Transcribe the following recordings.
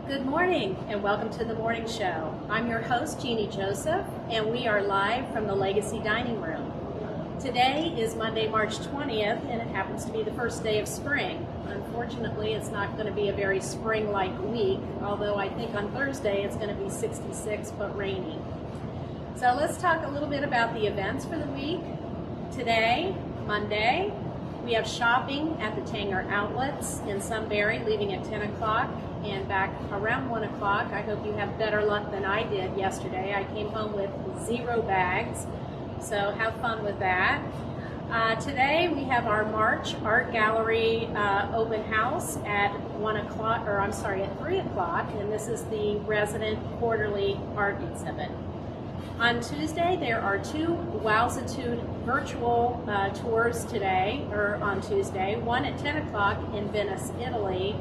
Good morning and welcome to the morning show. I'm your host, Jeannie Joseph, and we are live from the Legacy Dining Room. Today is Monday, March 20th, and it happens to be the first day of spring. Unfortunately, it's not going to be a very spring-like week, although I think on Thursday it's going to be 66 but rainy. So let's talk a little bit about the events for the week. Today, Monday, we have shopping at the Tanger Outlets in Sunbury, leaving at 10 o'clock and back around 1 o'clock. I hope you have better luck than I did yesterday. I came home with 0 bags, so have fun with that. Today we have our March Art Gallery open house at 3 o'clock, and this is the resident quarterly art exhibit. On Tuesday, there are 2 Wowzitude virtual tours today, or on Tuesday, one at 10 o'clock in Venice, Italy,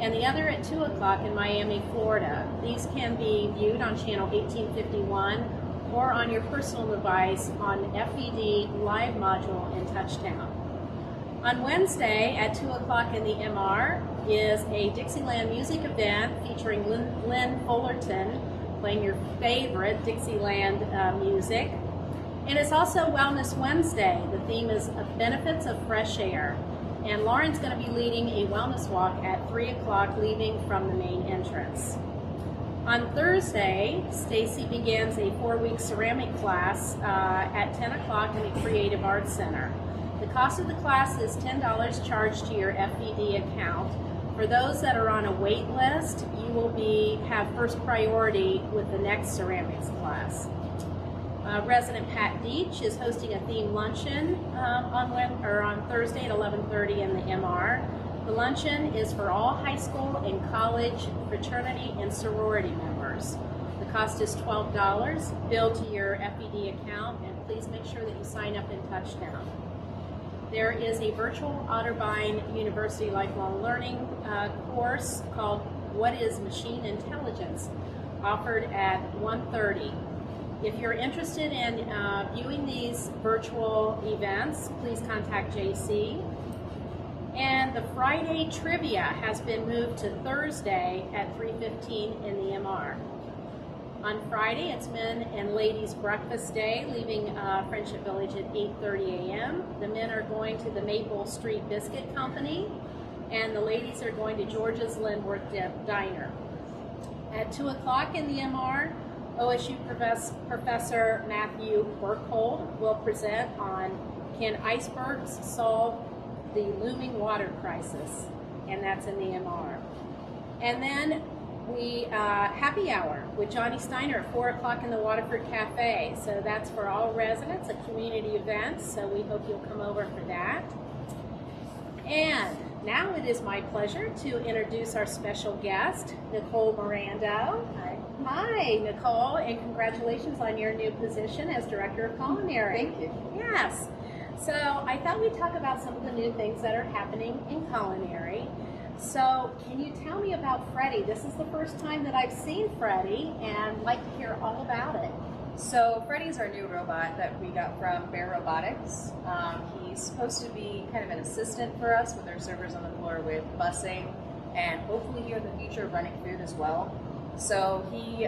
and the other at 2 o'clock in Miami, Florida. These can be viewed on channel 1851 or on your personal device on FED Live Module in Touchdown. On Wednesday at 2 o'clock in the MR is a Dixieland music event featuring Lynn Fullerton playing your favorite Dixieland music. And it's also Wellness Wednesday. The theme is benefits of fresh air. And Lauren's going to be leading a wellness walk at 3 o'clock, leaving from the main entrance. On Thursday, Stacy begins a 4-week ceramic class at 10 o'clock in the Creative Arts Center. The cost of the class is $10 charged to your FED account. For those that are on a wait list, you will have first priority with the next ceramics class. Resident Pat Deach is hosting a themed luncheon on Thursday at 11:30 in the MR. The luncheon is for all high school and college fraternity and sorority members. The cost is $12, billed to your FED account, and please make sure that you sign up in Touchdown. There is a virtual Otterbein University lifelong learning course called What is Machine Intelligence, offered at 1:30. If you're interested in viewing these virtual events, please contact JC. And the Friday trivia has been moved to Thursday at 3:15 in the MR. On Friday, it's men and ladies breakfast day, leaving Friendship Village at 8:30 a.m. The men are going to the Maple Street Biscuit Company, and the ladies are going to George's Linworth Diner. At 2 o'clock in the MR, OSU Professor Matthew Burkhold will present on Can Icebergs Solve the Looming Water Crisis? And that's in the MR. And then we happy hour with Johnny Steiner at 4 o'clock in the Waterford Cafe. So that's for all residents, a community event, so we hope you'll come over for that. And now it is my pleasure to introduce our special guest, Nicole Mirando. Hi, Nicole, and congratulations on your new position as Director of Culinary. Thank you. Yes. So I thought we'd talk about some of the new things that are happening in culinary. So can you tell me about Freddie? This is the first time that I've seen Freddie, and I'd like to hear all about it. So Freddie's our new robot that we got from Bear Robotics. He's supposed to be kind of an assistant for us with our servers on the floor with busing, and hopefully here in the future running food as well. So he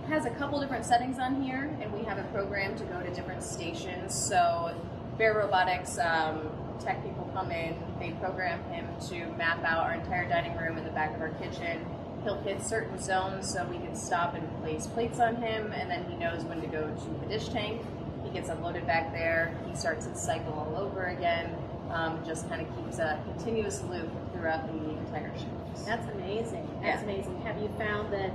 has a couple different settings on here, and we have a program to go to different stations. So Bear Robotics tech people come in, they program him to map out our entire dining room and the back of our kitchen. He'll hit certain zones so we can stop and place plates on him, and then he knows when to go to the dish tank. He gets unloaded back there, he starts his cycle all over again, just kind of keeps a continuous loop throughout the entire shift. That's amazing. That's amazing. Have you found that,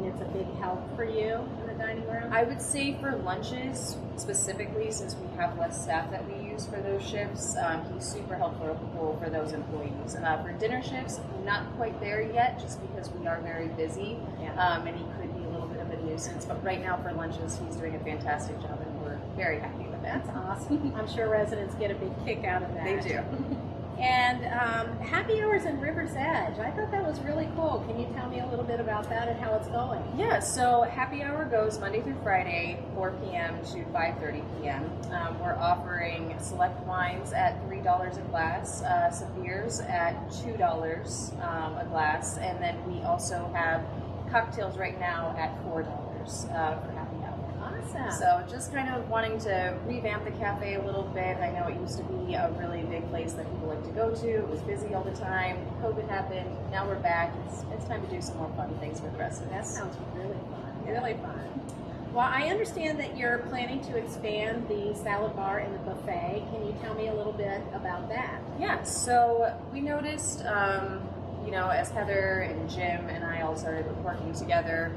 it's a big help for you in the dining room? I would say for lunches specifically, since we have less staff that we use for those shifts, he's super helpful for those employees. For dinner shifts, not quite there yet, just because we are very busy, and he could be a little bit of a nuisance. But right now for lunches, he's doing a fantastic job, and we're very happy with that. That's awesome. I'm sure residents get a big kick out of that. They do. And Happy Hours in River's Edge. I thought that was really cool. Can you tell me a little bit about that and how it's going? Yeah, so happy hour goes Monday through Friday, 4 p.m. to 5:30 p.m. We're offering select wines at $3 a glass, some beers at $2 a glass, and then we also have cocktails right now at $4 for happy hour. Awesome. So just kind of wanting to revamp the cafe a little bit. I know it used to be a really big place that people like to go to. It was busy all the time. COVID happened. Now we're back. It's time to do some more fun things for the residents. That sounds really fun. Really fun. Well, I understand that you're planning to expand the salad bar and the buffet. Can you tell me a little bit about that? Yeah, so we noticed, as Heather and Jim and I all started working together,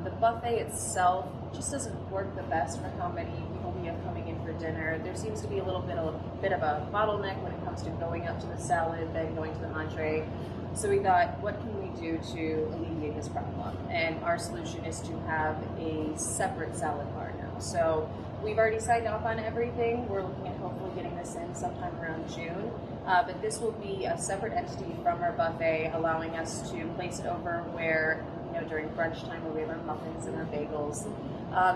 the buffet itself just doesn't work the best for how many people we have coming in for dinner. There seems to be a little bit of a bottleneck when it comes to going up to the salad, then going to the entree. So we thought, what can we do to alleviate this problem? And our solution is to have a separate salad bar now. So we've already signed off on everything. We're looking at hopefully getting this in sometime around June. But this will be a separate entity from our buffet, allowing us to place it over where, during brunch time where we have our muffins and our bagels.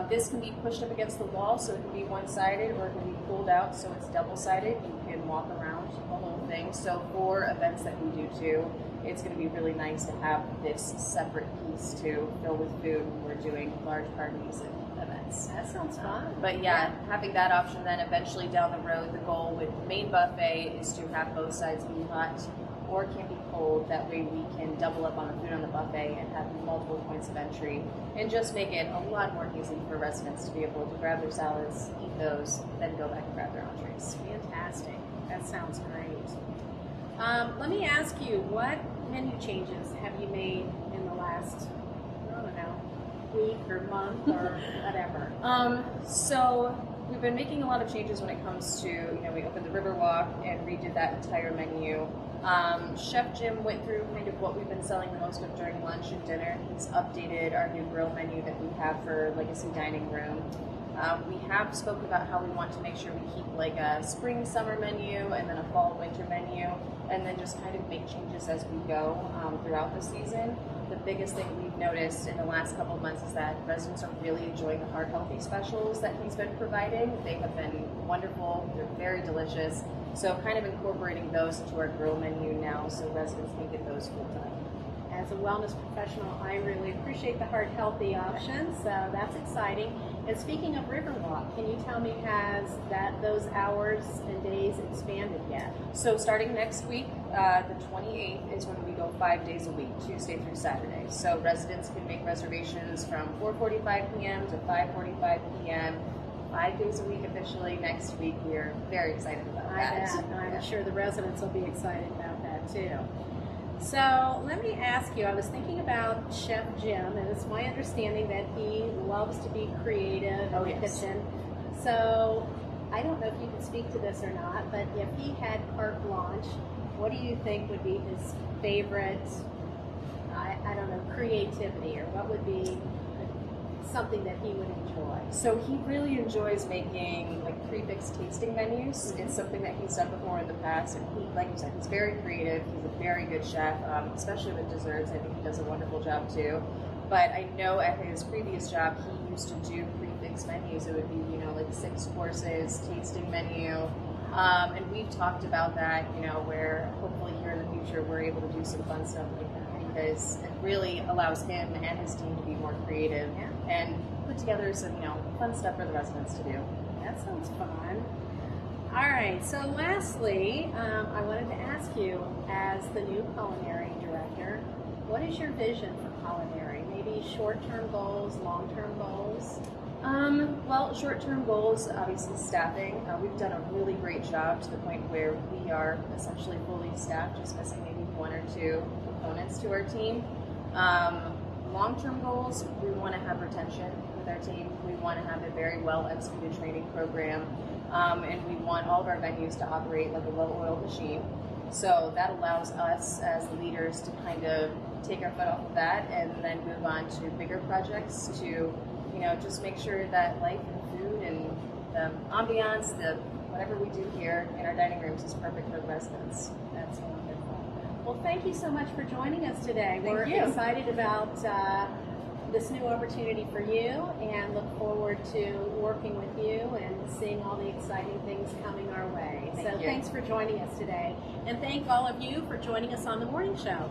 This can be pushed up against the wall, so it can be one-sided, or it can be pulled out so it's double-sided. You can walk around the whole thing. So for events that we do too, it's going to be really nice to have this separate piece to fill with food when we're doing large parties and events. That sounds fun. But yeah, having that option then eventually down the road, the goal with the main buffet is to have both sides be hot or can be cold. That way we can double up on the food on the buffet and have multiple points of entry and just make it a lot more easy for residents to be able to grab their salads, eat those, then go back and grab their entrees. Fantastic. That sounds great. Let me ask you, what menu changes have you made in the last, week or month or whatever? So we've been making a lot of changes when it comes to, we opened the Riverwalk and redid that entire menu. Chef Jim went through kind of what we've been selling the most of during lunch and dinner. He's updated our new grill menu that we have for Legacy Dining Room. We have spoken about how we want to make sure we keep like a spring summer menu and then a fall winter menu, and then just kind of make changes as we go throughout the season. The biggest thing we've noticed in the last couple of months is that residents are really enjoying the heart healthy specials that he's been providing. They have been wonderful. They're very delicious. So kind of incorporating those into our grill menu now so residents can get those full time. As a wellness professional, I really appreciate the heart healthy options, so that's exciting. And speaking of Riverwalk, can you tell me, has those hours and days expanded yet? So starting next week, the 28th is when we go 5 days a week, Tuesday through Saturday. So residents can make reservations from 4:45 p.m. to 5:45 p.m. 5 days a week officially next week. We are very excited about that. I'm sure the residents will be excited about that too. So let me ask you, I was thinking about Chef Jim, and it's my understanding that he loves to be creative in the kitchen. So I don't know if you can speak to this or not, but if he had carte blanche, what do you think would be his favorite, creativity, or what would be something that he would enjoy? So he really enjoys making like prefix tasting menus. It's something that he's done before in the past, and he, like you said, he's very creative. He's a very good chef, especially with desserts. I think he does a wonderful job too. But I know at his previous job, he used to do prefix menus. It would be, like 6 courses, tasting menu. And we've talked about that, where hopefully here in the future we're able to do some fun stuff like that, because it really allows him and his team to be more creative and put together some, fun stuff for the residents to do. That sounds fun. All right, so lastly, I wanted to ask you, as the new culinary director, what is your vision for culinary? Maybe short-term goals, long-term goals? Well, short-term goals, obviously staffing. We've done a really great job to the point where we are essentially fully staffed, just missing maybe 1 or 2 components to our team. Long-term goals, we want to have retention with our team. We want to have a very well-executed training program, and we want all of our venues to operate like a well-oiled machine. So that allows us as leaders to kind of take our foot off of that and then move on to bigger projects to, just make sure that life and food and the ambiance, the whatever we do here in our dining rooms is perfect for residents. That's wonderful. Well, thank you so much for joining us today. Thank We're you. excited about this new opportunity for you and look forward to working with you and seeing all the exciting things coming our way. Thank you. Thanks for joining us today. And thank all of you for joining us on The Morning Show.